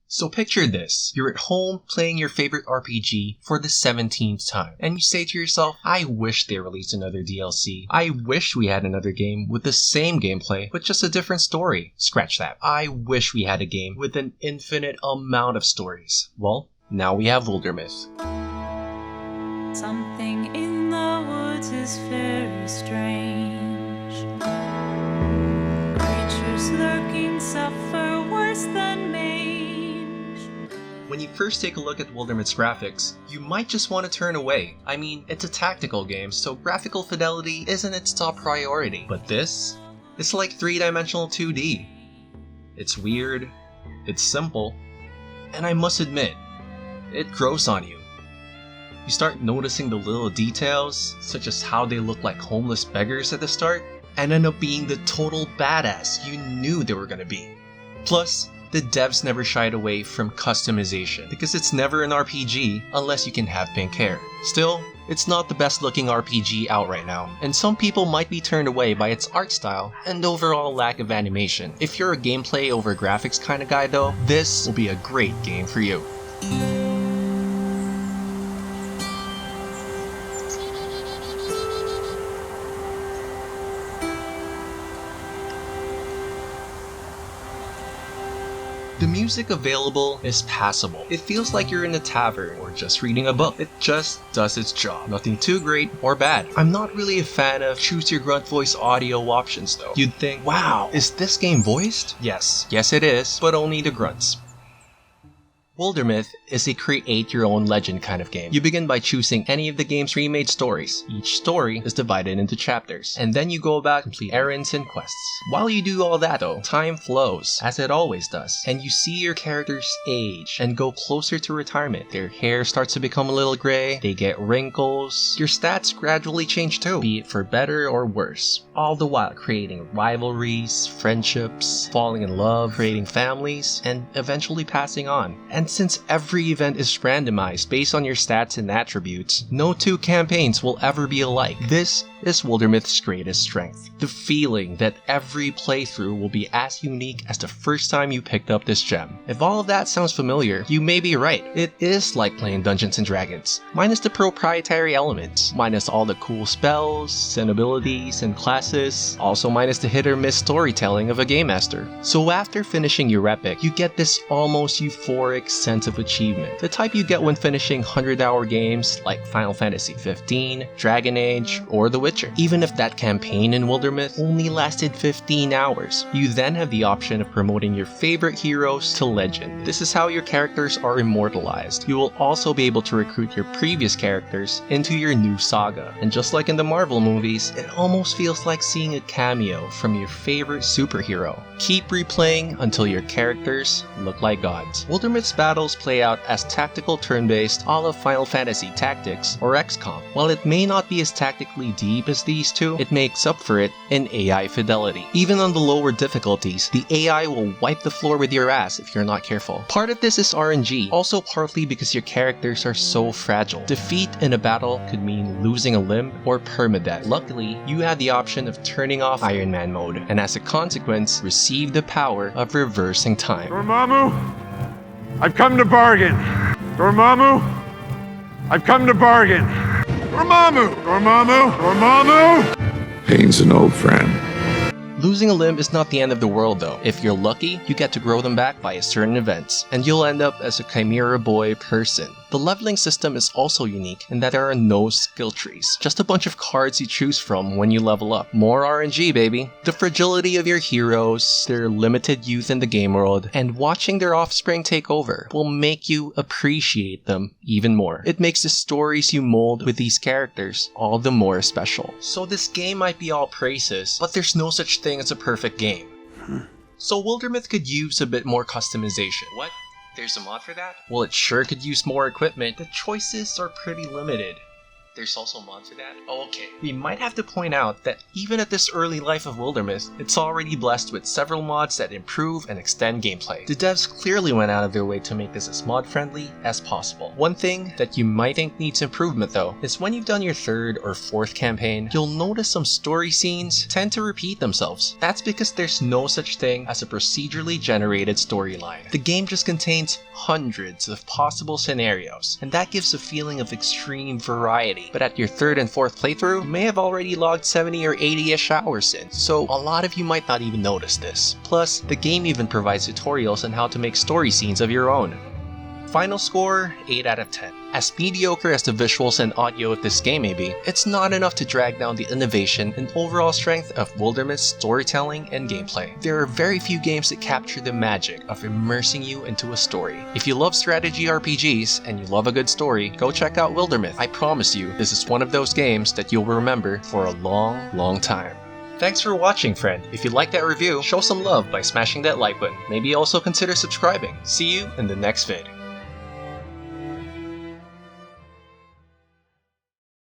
So picture this, you're at home playing your favorite RPG for the 17th time, and you say to yourself, I wish they released another DLC. I wish we had another game with the same gameplay, but just a different story. Scratch that. I wish we had a game with an infinite amount of stories. Well, now we have Wildermyth. Something in the woods is very strange. Creatures lurking suffer worse than mange. When you first take a look at Wildermyth's graphics, you might just want to turn away. I mean, it's a tactical game, so graphical fidelity isn't its top priority. But this? It's like 3-dimensional 2D. It's weird, it's simple, and I must admit, it grows on you. You start noticing the little details, such as how they look like homeless beggars at the start, and end up being the total badass you knew they were gonna be. Plus, the devs never shied away from customization, because it's never an RPG unless you can have pink hair. Still, it's not the best looking RPG out right now, and some people might be turned away by its art style and overall lack of animation. If you're a gameplay over graphics kind of guy though, this will be a great game for you. The music available is passable. It feels like you're in a tavern or just reading a book. It just does its job. Nothing too great or bad. I'm not really a fan of choose your grunt voice audio options though. You'd think, wow, is this game voiced? Yes it is, but only the grunts. Wildermyth is a create-your-own legend kind of game. You begin by choosing any of the game's remade stories. Each story is divided into chapters, and then you go about complete errands and quests. While you do all that though, time flows, as it always does, and you see your characters age and go closer to retirement. Their hair starts to become a little gray, they get wrinkles, your stats gradually change too, be it for better or worse. All the while creating rivalries, friendships, falling in love, creating families, and eventually passing on. And since every event is randomized based on your stats and attributes, no two campaigns will ever be alike. This is Wildermyth's greatest strength. The feeling that every playthrough will be as unique as the first time you picked up this gem. If all of that sounds familiar, you may be right. It is like playing Dungeons & Dragons, minus the proprietary elements, minus all the cool spells and abilities and classes, also minus the hit or miss storytelling of a game master. So after finishing your epic, you get this almost euphoric sense of achievement, the type you get when finishing 100-hour games like Final Fantasy XV, Dragon Age, or The Witcher. Even if that campaign in Wildermyth only lasted 15 hours, you then have the option of promoting your favorite heroes to legend. This is how your characters are immortalized. You will also be able to recruit your previous characters into your new saga. And just like in the Marvel movies, it almost feels like seeing a cameo from your favorite superhero. Keep replaying until your characters look like gods. Wildermyth's battles play out as tactical turn-based a la Final Fantasy Tactics or XCOM. While it may not be as tactically deep as these two, it makes up for it in AI fidelity. Even on the lower difficulties, the AI will wipe the floor with your ass if you're not careful. Part of this is RNG, also partly because your characters are so fragile. Defeat in a battle could mean losing a limb or permadeath. Luckily, you have the option of turning off Iron Man mode, and as a consequence, receive the power of reversing time. Dormammu, I've come to bargain. Dormammu, I've come to bargain. Dormammu, Dormammu, Dormammu. Pain's an old friend. Losing a limb is not the end of the world though. If you're lucky, you get to grow them back via certain events, and you'll end up as a Chimera Boy person. The leveling system is also unique in that there are no skill trees, just a bunch of cards you choose from when you level up. More RNG, baby. The fragility of your heroes, their limited youth in the game world, and watching their offspring take over will make you appreciate them even more. It makes the stories you mold with these characters all the more special. So this game might be all praises, but there's no such thing as a perfect game. So Wildermyth could use a bit more customization. What? There's a mod for that? Well, it sure could use more equipment. The choices are pretty limited. There's also a mod for that? Oh, okay. We might have to point out that even at this early life of Wildermyth, it's already blessed with several mods that improve and extend gameplay. The devs clearly went out of their way to make this as mod-friendly as possible. One thing that you might think needs improvement though, is when you've done your third or fourth campaign, you'll notice some story scenes tend to repeat themselves. That's because there's no such thing as a procedurally generated storyline. The game just contains hundreds of possible scenarios, and that gives a feeling of extreme variety. But at your third and fourth playthrough, you may have already logged 70 or 80-ish hours in, so a lot of you might not even notice this. Plus, the game even provides tutorials on how to make story scenes of your own. Final score, 8 out of 10. As mediocre as the visuals and audio of this game may be, it's not enough to drag down the innovation and overall strength of Wildermyth's storytelling and gameplay. There are very few games that capture the magic of immersing you into a story. If you love strategy RPGs and you love a good story, go check out Wildermyth. I promise you, this is one of those games that you'll remember for a long, long time. Thanks for watching, friend. If you liked that review, show some love by smashing that like button. Maybe also consider subscribing. See you in the next vid.